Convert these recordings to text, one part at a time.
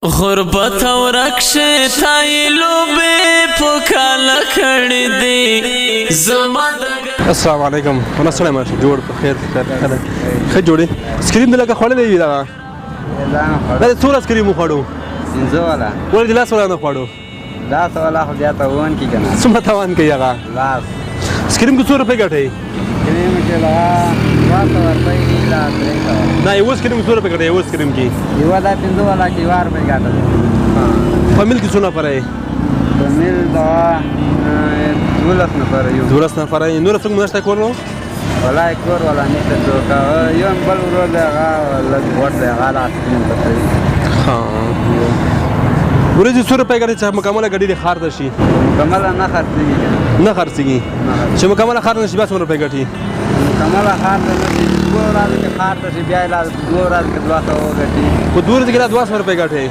غربت او رکشه تایلو بے پکالا کھڑی دی زمان السلام علیکم ونه سره ما جوړ په خیر خیر خیر جوړي سکرین دلته خوړلې وی دا دا څور سکرین مو خوړو انځه والا ور دي لاس ولا نه خوړو دا والا خو بیا ته وون کی کنه څومره تاوان کوي هغه لاس سکرین کو 100 روپے ګټي کریم کې لا 200 روپے لا 300 نه یو سکرین 100 روپے ګټي یو سکرین کې یو دا پنځه والا کې وار په ګټه فامیل کې څونه پرې فامیل دا دولت نفر یو دولت نفر نور څنګه نشته کورو ولا کور ولا نشته دوکا یو بل ورو دا لږ وټ دا غالا سپین پته ها ورځي 100 روپے ګټي چې مکمله ګډي د خار دشي کمال نه خرڅيږي نه خرڅيږي چې مکمله خار نشي بیا 100 روپے ګټي کمال خار نه شي ګور راځي چې خار ته بیا لا ګور راځي چې 200 ګټي په دور کې لا 200 روپے ګټي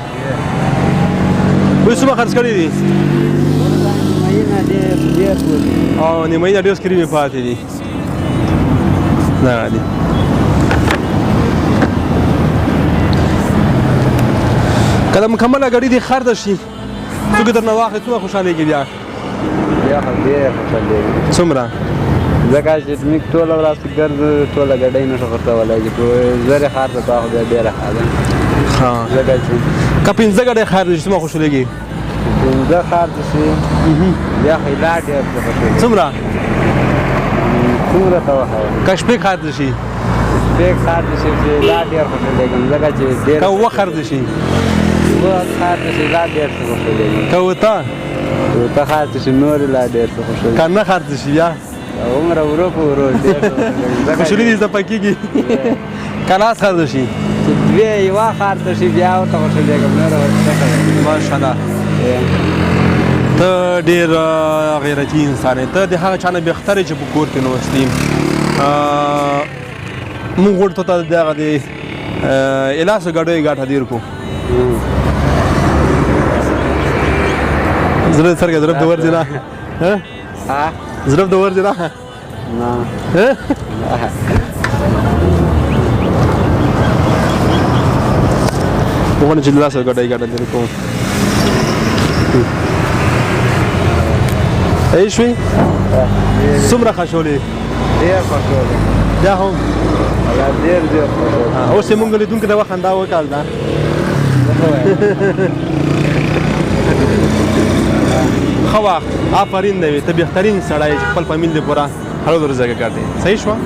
وې څومره خرڅ کړی دي او نیمه ډېر سکرین پاتې دي نه دي کله مکمله غړي دي خرد شي څوک درنه واخلي څومره خوشاله کېږي بیا خو ډېر خوشاله څومره ځکه چې موږ ټول ورځ ګرځو ټول غړي نه شو ولای چې زره خار ته تاخو بیا ډېر خاله ها ځکه چې کپین زګړې خرد شي څومره خوشاله کېږي زه خار ته شي بیا خیلا ډېر خوشاله څومره څومره ته وخه کشپې خرد شي بیگ خار ته شي لا ډېر خوشاله کېږم ځکه چې ډېر کا و خرد شي و خار ته شي لا ډېر خوشاله کېږم کا وتا ته خار ته شي نور لا ډېر خوشاله کا نه خرد شي بیا عمر ورو په ورو ډېر خوشالي دي زپکیږي کلاس خرد شي چې دوی یو خار ته شي بیا ورته خوشاله کېږم نور ماشاءالله ته ډېر غیرتي انسان یې ته د هغه چا نه بهتر چې په کور کې ناست یې موږ غوښتو ته دغه د الاسو ګډوي ګټه ډېر کو زړه سرګه ضرب د ورځې نه ها ضرب د ورځې نه نه وګورئ چې الاسو ګډوي ګټه ډېر کو ای شوي څومره خوشحالي ډېر خوشاله بیا هم ډېر خوشاله اوس یې مونږ لیدونکو ته وخندا وکړل دا ښه وخت آفرین دی ته بهترین سړی چې خپل فامیل دې پوره هر ورځ ځای کړی صحیح شوه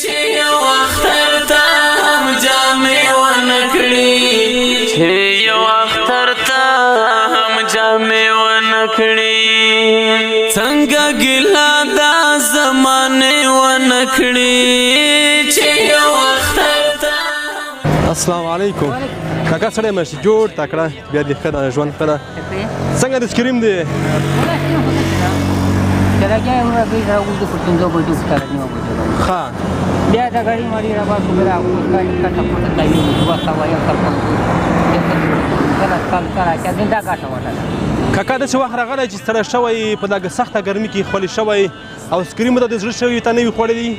چې یو اختر ته هم جامې ونکړي چې یو اختر ته هم جامې ونکړي څنګه ګیله دا زمانې ونکړي چې یو اختر ته السلام علیکم کاکا سړی مې جوړ تکړه بیا دې ښه ده ژوند ښه ده څنګه د سکریم دی ښه بیا د غړي مړي را باسو بیا اوس کاڼي کټه پټه کوي 200 یو کله چې دا ګټه وټه کاکا داسې وخت راغلی چې ستړی شوی په دغه سخته ګرمي کې خولې شوی او سکریم ته د زړه شوي ته نه وي خوړلی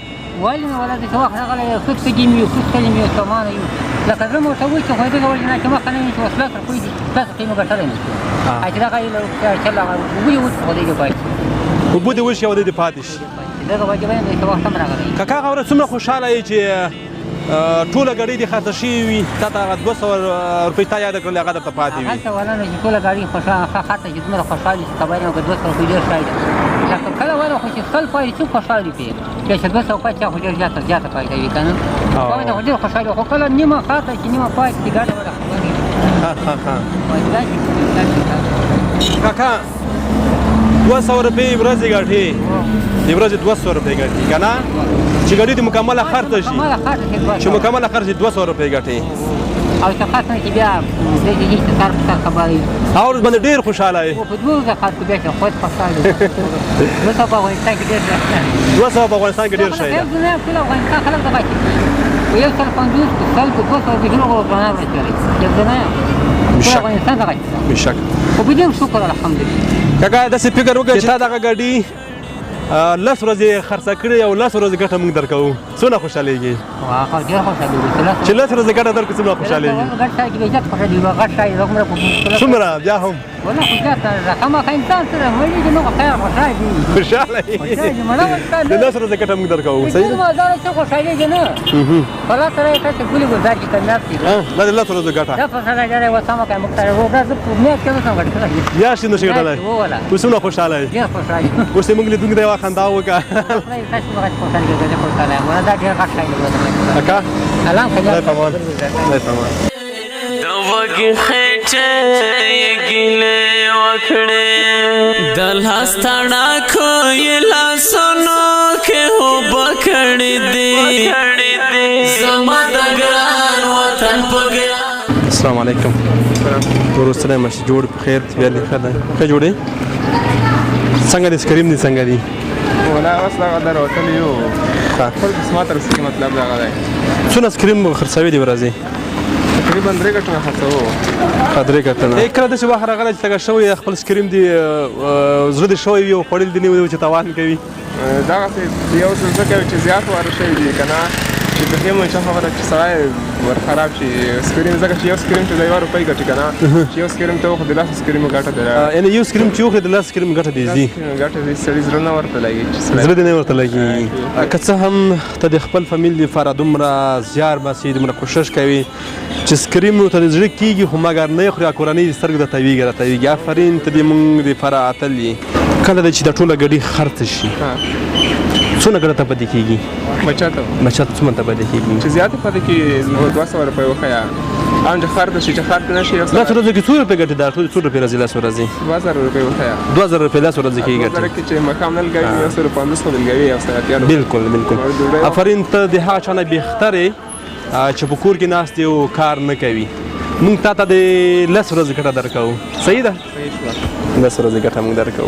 ولې نه ولا داسې وخت راغلی یو څه کږي مې یو څه کلي مې یو سامان یو لکه زه مې ورته وایي چې خو دغه ولې نه چې مخه نه وي چې اوس لکه کوي تاسو قیمه ګټلی نه شي چې دغه یې چل هغه اوبه یې اوس خدای دې پاتې اوبه دې وشي او دې پاتې شي دغه وجه باندې داسې وخت هم راغلی کاکا هغه ورځ څومره خوشحاله یې چې ټوله ګړۍ دې خرڅه شوې وي تا ته هغه 200 روپۍ تا یاده کړل هغه درته پاتې وي هلته ولا چې ټوله ګاډي خاطر چې دومره خوشحالي چې خبرې وکړه 200 روپۍ ډېر شی ده لکه کله ولا خو چې سل پای څوک خوشحالي پرې بیا چې 200 پای چا خو ډېر زیاته فایده وي که نه باید خو ډېر خوشحالي خو کله نیمه خاطر چې نیمه پای چې ګاډه ولا خبرې کاکا 200 روپۍ ورځې ګټې د ورځې 200 روپۍ ګټې که نه چې ګړۍ دې مکمله خرڅه شي چې مکمله خرڅ 200 روپۍ ګټې او چې خاص نه چې بیا دې هیڅ سر په سر خبرې او ورځ باندې ډېر خوشحاله یې په دوه ورځې خاص بیا چې خود خوشحاله 200 په افغانستان کې ډېر شی 200 په افغانستان کې ډېر شی ده ټول افغانستان خلک دغه کوي یو سل 50 سل 200 به هیڅ غوړ نه راځي یو نه ټول افغانستان دغه بشک خو بدیم شکر الحمدلله کاکا داسې فکر وکړه چې تا دغه ګاډي 10 ورځې خرڅه کړې او 10 ورځې ګټه موږ درکوو څونه خوشحالېږي واخه ډېر خوشحالېږي چې 10 ورځې ګټه درکړو څومره خوشحالېږي ګټ شای کې زیات خوشحالېږي ګټ شای رقم څومره بیا هم ولا خو زیات رقم انسان سره مړي چې نو خیر خوشحالېږي خوشحالېږي د 10 ورځې ګټه موږ درکوو صحیح ده مازار څه خوشحالېږي نه فلا سره تاسو ګولې ګزار کې کامیاب شي دا د 10 ورځې ګټه دا فصله ډېره وسامه کوي مختار روزه زه په میاشت کې وسم ګټه کړم یا شي نو شي ګټلای اوس څومره خوشاله یې ډېر خوشاله اوس موږ لیدونکو ته خندا وکړه تاسو هغه خوشاله کېږئ خوشاله یم دا ډېر ښه شی دی اکا سلام خدای پامان خدای پامان د وګي خېټه ګلې وکړې د لاس تڼا کوی لاسونو کې هو بکړې دې زما د ګران وطن په ګران. السلام علیکم ورسره مش جوړ خیر بیا لیکه ده ښه جوړې څنګه دې سکریم دي څنګه دي ولا اصلا قدر وتل یو خپل قسمت رسې مطلب دا غواړي څونه سکریم خرڅوي دی ورځي تقریبا 3 غټه خرڅو خدري کتنه کله د څه وخت راغلی چې څنګه شوی خپل سکریم دی زړه دې شوی یو خړل دی نیو چې توان کوي دا څه یو څه کوي چې زیات واره شي دي کنه چې د هیمه چې خبره چې سړی ور خراب شي سکرین زګه چې یو سکرین ته 2 روپۍ ګټي کنه چې یو سکرین ته خو د لاس سکرین ګټه ده یعنی یو سکرین چې خو د لاس سکرین ګټه دی زی ګټه دې سړي زړه نه ورته لګي زړه دې نه ورته لګي که څه هم ته د خپل فامیل لپاره دومره زیار باسي دومره کوشش کوي چې سکرین ته د زړه کیږي خو مګر نه خو کورنۍ سترګې د تویګه راته آفرین ته دې مونږ لپاره اتلې کله چې د ټوله غړي خرڅ شي څونه ګټه ته پدې کیږي بچا ته څومره ته پدې کیږي چې زیات پدې کې 200 روپۍ وخیا ان چې خرڅ شي چې خرڅ نشي لا څه ورځې کې څو روپۍ ګټه دا څو روپۍ راځي لا څو ورځې 2000 روپۍ وخیا 2000 روپۍ لا څو ورځې کې ګټه چې مقام نه لګي 150 لګي او ساتيانو بالکل آفرین ته د ها چانه بهتره چې په کور کې ناس دی او کار نه کوي مونږ ته د 10 ورځې ګټه درکو صحیح ده 10 ورځې ګټه مونږ درکو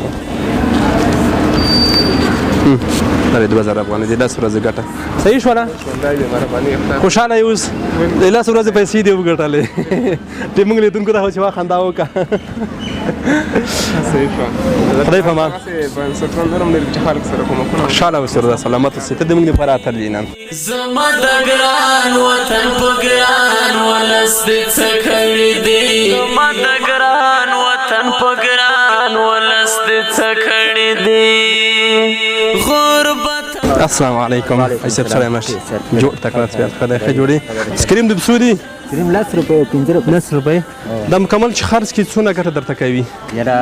دا 2000 افغانۍ دي 10 ورځې ګټه صحیح شو نه خوشاله یوس د 10 ورځې پیسې دی وګټلې چې موږ لیدونکو ته چې خندا وکړه صحیح شو خدای په امان سترون درم لري چې خلک سره کوم خوشاله اوسه سلامت اوسه ته د موږ لپاره اتلې نن زما د ګران وطن په ګران ولس دې څه کړی دی زما د ګران وطن په ګران ولس دې څه کړی دی غربت. السلام علیکم ایسب سلام جوړ تکړه بیا خدای ښه جوړي سکریم د بسودي سکریم 10 روپۍ 15 10 روپۍ د مکمل چې خرڅ کی څونه ګټه درته کوي یاره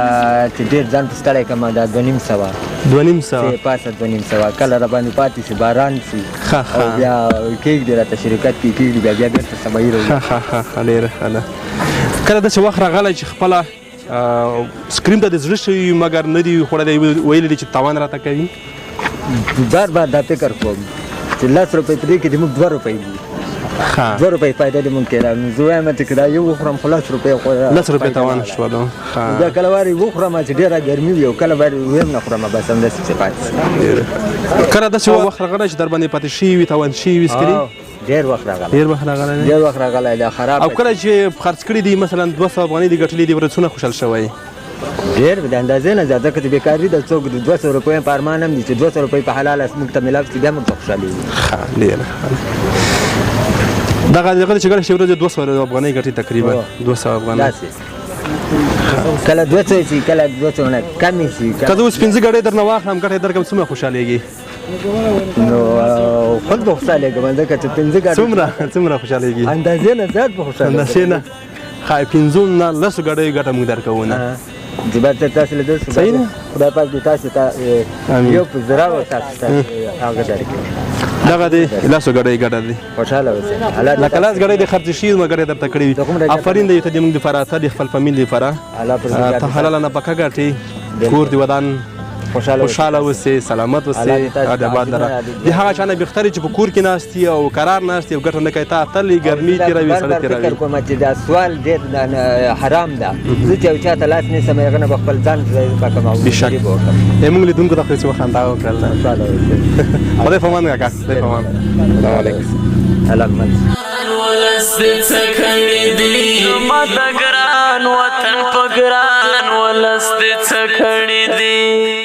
چې ډېر ځان په ستړی کما دا 2.5 پاسه 2.5 کله را باندې پاتې شي باران شي او بیا کېږدي راته شرکت کې کېږدي بیا بېرته سبا یې ښه ډېره ښه ده کله داسې وخت راغلی چې خپله سکریم ته د زړه شوي مګر نه دي خوړلی ویلی دي چې تاوان راته کوي بار دا فکر کوم چې 10 روپۍ پرې کې زموږ 2 روپۍ دي 2 روپۍ فایده دې مونږ کېده نو زه وایم چې که دا یو وخورم خو 10 روپۍ 10 روپۍ تاوان شولو بیا کله وارې وخورم چې ډېره ګرمي وي او کله وارې ویم نه خورم بس همداسې چې پاتې کله داسې وخت راغلی چې در باندې پاتې شوي وي تاوان شوي وي سکرین ډېر وخت راغلی دا خراب او کله چې خرڅ کړي دي مثلا 200 افغانۍ دي ګټلې دي ورڅونه خوشحال شوی ډېر د اندازې نه زیاته که د بیکاري د څوک د 200 روپۍ په ارمان هم دي چې 200 روپۍ په حلاله موږ ته میلاو شي بیا موږ ته خوشحالي وي ډېره دغه چې ګټه شي ورځې 200 افغانۍ ګټي تقریبا 200 افغانۍ کله 200 شي کله 200 نه کمې شي که زه اوس 5 ګړۍ درنه واخلم ګټه یې درکړم څومره خوشحالېږي نو خود به خوشحالېږم ځکه چې 5 ګړۍ څومره خوشحالېږي اندازې نه زیات به خوشحالېږم اندازې نه ښایي 5 نه 10 ګړۍ ګټه موږ درکوو نه زبر تاسو له دوست صحیح نه خدای پاک دې تاسو ته یو په زرا او تاسو ته هغه درکړي دغه دې لاسو غړې ګټه دي خوشاله اوسئ لکه لاس غړې د خرڅ شي مګر درته کړی آفرین دې ته د موږ لپاره ته د خپل فامیل لپاره ته حلال نه پکا ګټي کور دی ودان خوشاله اوسئ سلامت اوسئ ادبات دره د هغه چانه بهتري چې په کور کې ناستي او قرار ناستي او ګټه نه کوي ته تلې ګرمي تیروي سړی تیروي فکر کوم چې دا سوال ډېر حرام ده زه چې یو چاته لاس نیسم هغه نه به خپل ځان پاکوم بېشک موږ لیدونکو ته خو خندا وکړله خدای په امان کاکا خدای په امان السلام علیکم ولس دې څه کړي دي زما د ګران وطن په ګران ولس دې څه کړي دي